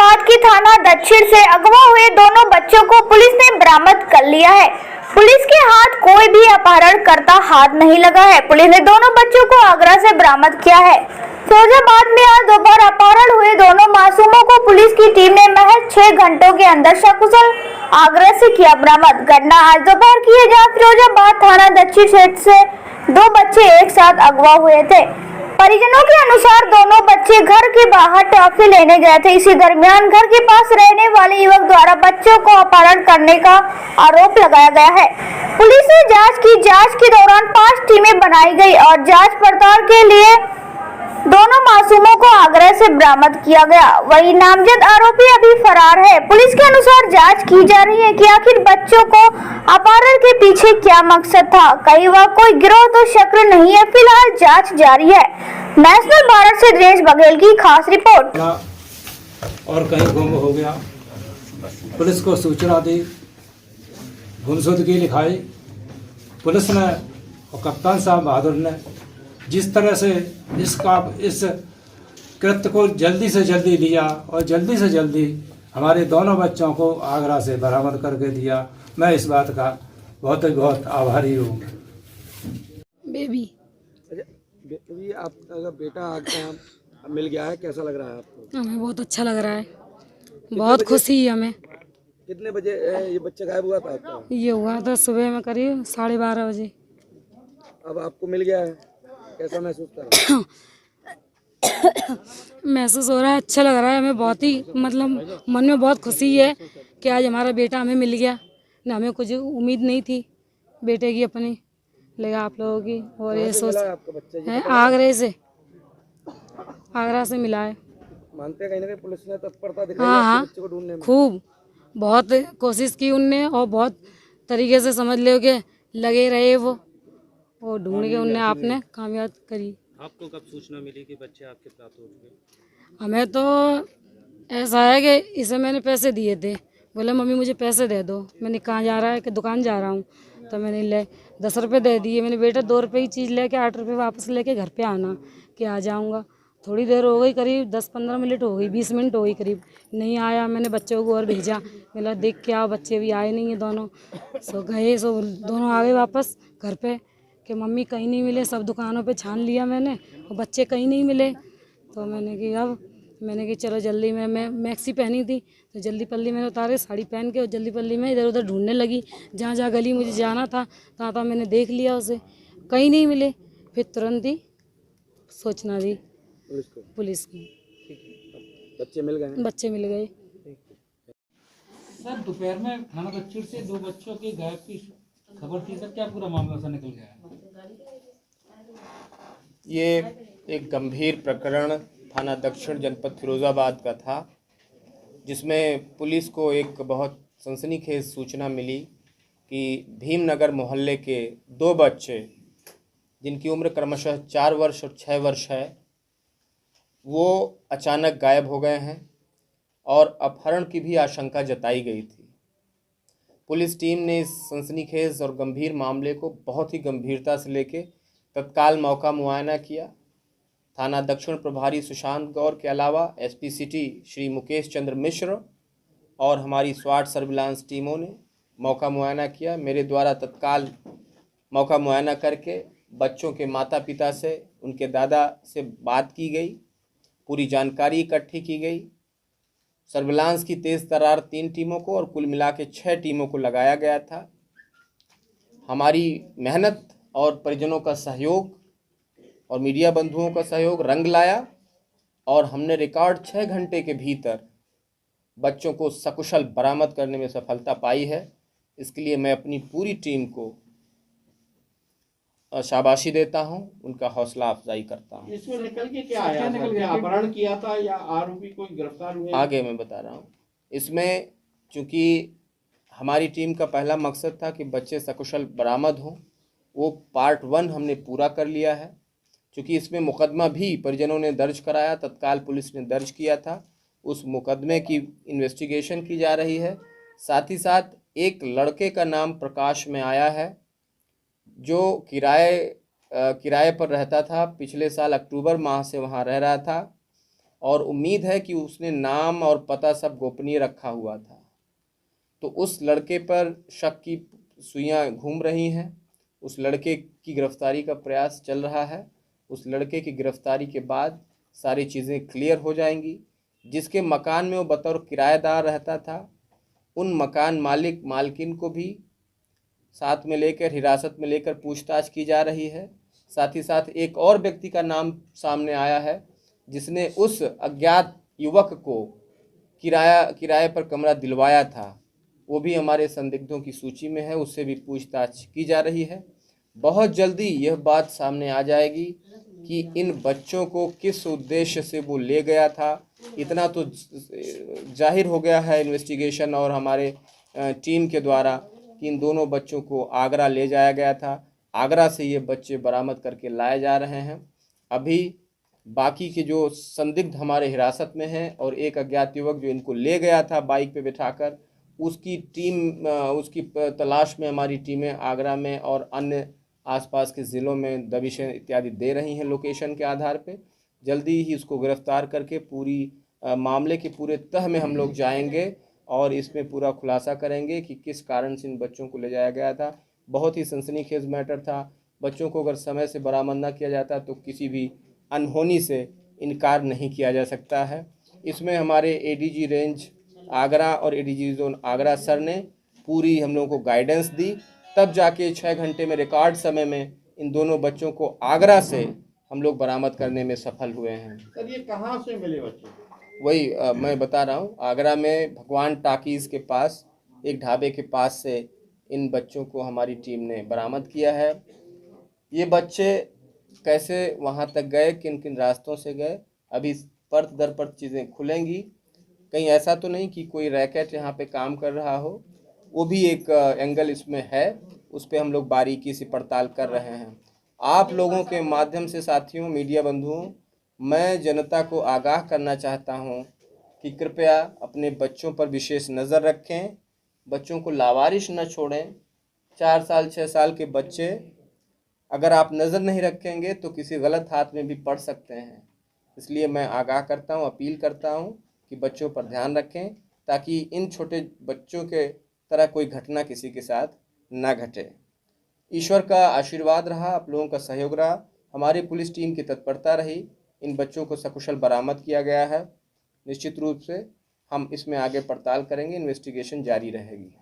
फिरोजाबाद की थाना दक्षिण से अगवा हुए दोनों बच्चों को पुलिस ने बरामद कर लिया है। पुलिस के हाथ कोई भी अपहरण करता हाथ नहीं लगा है। पुलिस ने दोनों बच्चों को आगरा से बरामद किया है। फिरोजाबाद में आज दोपहर अपहरण हुए दोनों मासूमों को पुलिस की टीम ने महज 6 घंटों के अंदर सकुशल आगरा से किया बरामद। घटना आज दोपहर की है, जहाँ फिरोजाबाद थाना दक्षिण क्षेत्र से 2 बच्चे एक साथ अगवा हुए थे। परिजनों के अनुसार दोनों बच्चे घर के बाहर टॉफी लेने गए थे। इसी दरमियान घर के पास रहने वाले युवक द्वारा बच्चों को अपहरण करने का आरोप लगाया गया है। पुलिस ने जांच के दौरान 5 टीमें बनाई गई और जांच पड़ताल के लिए दोनों मासूमों को आगरा से बरामद किया गया। वही नामजद आरोपी अभी फरार है। पुलिस के अनुसार जांच की जा रही है कि आखिर बच्चों को अपहरण के पीछे क्या मकसद था। कहीं वह कोई गिरोह तो शक्ल नहीं है। फिलहाल जांच जारी है। नेशनल भारत से दिनेश बघेल की खास रिपोर्ट। और कहीं गुम हो गया, पुलिस को सूचना दी, गुमशुदगी लिखाई। पुलिस ने और कप्तान साहब बहादुर ने जिस तरह से इस कृत्य को जल्दी से जल्दी लिया और जल्दी से जल्दी हमारे दोनों बच्चों को आगरा से बरामद करके दिया, मैं इस बात का बहुत आभारी हूँ। बेबी आपका बेटा आपका मिल गया है, कैसा लग रहा है आपको? हमें बहुत अच्छा लग रहा है, बहुत खुशी है हमें। कितने बजे ये बच्चा गायब हुआ था आपका? ये हुआ था सुबह में करीब 12:30 बजे। अब आपको मिल गया है, कैसा महसूस कर रहा है? महसूस हो रहा है, अच्छा लग रहा है हमें। बहुत ही मतलब मन में बहुत खुशी है कि आज हमारा बेटा हमें मिल गया। न हमें कुछ उम्मीद नहीं थी बेटे की अपनी, लेकिन आप लोगों की। और ये सोच है आगरा से मिला है। मानते हैं कहीं ना कहीं पुलिस ने तत्परता दिखाई है हाँ, बच्चे को ढूंढने में? खूब बहुत कोशिश की उनने और बहुत तरीके से समझ लो कि लगे रहे वो, और ढूंढ के उनने आपने कामयाब करी। आपको कब सूचना मिली कि बच्चे आपके प्राप्त हो चुके? हमें तो ऐसा है कि इसे मैंने पैसे दिए थे, बोले मम्मी मुझे पैसे दे दो। मैंने कहाँ जा रहा है कि दुकान जा रहा हूँ, तो मैंने ले 10 रुपये दे दिए। मैंने बेटा 2 रुपये की चीज़ लेके 8 रुपये वापस लेके घर पे आना कि आ जाऊँगा। थोड़ी देर हो गई, करीब 10-15 मिनट हो गई, 20 मिनट हो गई करीब, नहीं आया। मैंने बच्चों को और भेजा, बोला देख के आओ, बच्चे भी आए नहीं है दोनों। सो गए, सो दोनों आ गए वापस घर पे कि मम्मी कहीं नहीं मिले। सब दुकानों पे छान लिया मैंने और बच्चे कहीं नहीं मिले। तो मैंने कि चलो जल्दी मैं मैक्सी पहनी थी, तो जल्दी पल्ली मैंने उतारे, साड़ी पहन के और जल्दी पल्ली में इधर उधर ढूंढने लगी। जहाँ जहाँ गली मुझे जाना था तहाँ मैंने देख लिया उसे, कहीं नहीं मिले। फिर तुरंत ही सूचना दी पुलिस को। बच्चे मिल गए? बच्चे मिल गए। सर दोपहर में थाना दक्षिण से 2 बच्चों की गायब की खबर थी सर, क्या पूरा मामला सा निकल गया है? ये एक गंभीर प्रकरण थाना दक्षिण जनपद फिरोज़ाबाद का था, जिसमें पुलिस को एक बहुत सनसनीखेज सूचना मिली कि भीमनगर मोहल्ले के 2 बच्चे, जिनकी उम्र क्रमशः 4 वर्ष और 6 वर्ष है, वो अचानक गायब हो गए हैं और अपहरण की भी आशंका जताई गई थी। पुलिस टीम ने इस सनसनीखेज और गंभीर मामले को बहुत ही गंभीरता से लेके तत्काल मौका मुआयना किया। थाना दक्षिण प्रभारी सुशांत गौर के अलावा एसपी सिटी श्री मुकेश चंद्र मिश्र और हमारी स्वाट सर्विलांस टीमों ने मौका मुआयना किया। मेरे द्वारा तत्काल मौका मुआयना करके बच्चों के माता पिता से, उनके दादा से बात की गई, पूरी जानकारी इकट्ठी की गई। सर्विलांस की तेज़ तर्रार 3 टीमों को और कुल मिला के 6 टीमों को लगाया गया था। हमारी मेहनत और परिजनों का सहयोग और मीडिया बंधुओं का सहयोग रंग लाया और हमने रिकॉर्ड 6 घंटे के भीतर बच्चों को सकुशल बरामद करने में सफलता पाई है। इसके लिए मैं अपनी पूरी टीम को शाबाशी देता हूं, उनका हौसला अफजाई करता हूं। इसमें निकल के क्या आया? क्या अपहरण किया था या आरोपी कोई गिरफ्तार हुए? आगे मैं बता रहा हूं। इसमें चूँकि हमारी टीम का पहला मकसद था कि बच्चे सकुशल बरामद हों, वो पार्ट 1 हमने पूरा कर लिया है। चूँकि इसमें मुकदमा भी परिजनों ने दर्ज कराया, तत्काल पुलिस ने दर्ज किया था, उस मुकदमे की इन्वेस्टिगेशन की जा रही है। साथ ही साथ एक लड़के का नाम प्रकाश में आया है, जो किराए पर रहता था। पिछले साल अक्टूबर माह से वहाँ रह रहा था और उम्मीद है कि उसने नाम और पता सब गोपनीय रखा हुआ था। तो उस लड़के पर शक की सुइयां घूम रही हैं। उस लड़के की गिरफ्तारी का प्रयास चल रहा है। उस लड़के की गिरफ्तारी के बाद सारी चीज़ें क्लियर हो जाएंगी। जिसके मकान में वो बतौर किराएदार रहता था, उन मकान मालिक मालकिन को भी साथ में लेकर हिरासत में लेकर पूछताछ की जा रही है। साथ ही साथ एक और व्यक्ति का नाम सामने आया है जिसने उस अज्ञात युवक को किराए पर कमरा दिलवाया था। वो भी हमारे संदिग्धों की सूची में है, उससे भी पूछताछ की जा रही है। बहुत जल्दी यह बात सामने आ जाएगी कि इन बच्चों को किस उद्देश्य से वो ले गया था। इतना तो जाहिर हो गया है इन्वेस्टिगेशन और हमारे टीम के द्वारा कि इन दोनों बच्चों को आगरा ले जाया गया था। आगरा से ये बच्चे बरामद करके लाए जा रहे हैं। अभी बाकी के जो संदिग्ध हमारे हिरासत में हैं और एक अज्ञात युवक जो इनको ले गया था बाइक पे बिठाकर, उसकी तलाश में हमारी टीमें आगरा में और अन्य आसपास के ज़िलों में दबिशें इत्यादि दे रही हैं लोकेशन के आधार पे। जल्दी ही उसको गिरफ्तार करके पूरी मामले के पूरे तह में हम लोग जाएंगे और इसमें पूरा खुलासा करेंगे कि किस कारण से इन बच्चों को ले जाया गया था। बहुत ही सनसनीखेज मैटर था। बच्चों को अगर समय से बरामद न किया जाता तो किसी भी अनहोनी से इनकार नहीं किया जा सकता है। इसमें हमारे एडीजी रेंज आगरा और एडीजी जोन आगरा सर ने पूरी हम लोगों को गाइडेंस दी, तब जाके 6 घंटे में रिकॉर्ड समय में इन दोनों बच्चों को आगरा से हम लोग बरामद करने में सफल हुए हैं। सर ये कहाँ से मिले बच्चे? वही मैं बता रहा हूँ, आगरा में भगवान टाकीज़ के पास एक ढाबे के पास से इन बच्चों को हमारी टीम ने बरामद किया है। ये बच्चे कैसे वहाँ तक गए, किन किन रास्तों से गए, अभी परत दर परत चीज़ें खुलेंगी। कहीं ऐसा तो नहीं कि कोई रैकेट यहाँ पे काम कर रहा हो, वो भी एक एंगल इसमें है, उस पर हम लोग बारीकी से पड़ताल कर रहे हैं। आप लोगों के माध्यम से साथियों, मीडिया बंधुओं, मैं जनता को आगाह करना चाहता हूँ कि कृपया अपने बच्चों पर विशेष नज़र रखें, बच्चों को लावारिश न छोड़ें। 4 साल 6 साल के बच्चे अगर आप नज़र नहीं रखेंगे तो किसी गलत हाथ में भी पड़ सकते हैं। इसलिए मैं आगाह करता हूँ, अपील करता हूँ कि बच्चों पर ध्यान रखें ताकि इन छोटे बच्चों के तरह कोई घटना किसी के साथ ना घटे। ईश्वर का आशीर्वाद रहा, आप लोगों का सहयोग रहा, हमारी पुलिस टीम की तत्परता रही, इन बच्चों को सकुशल बरामद किया गया है। निश्चित रूप से हम इसमें आगे पड़ताल करेंगे, इन्वेस्टिगेशन जारी रहेगी।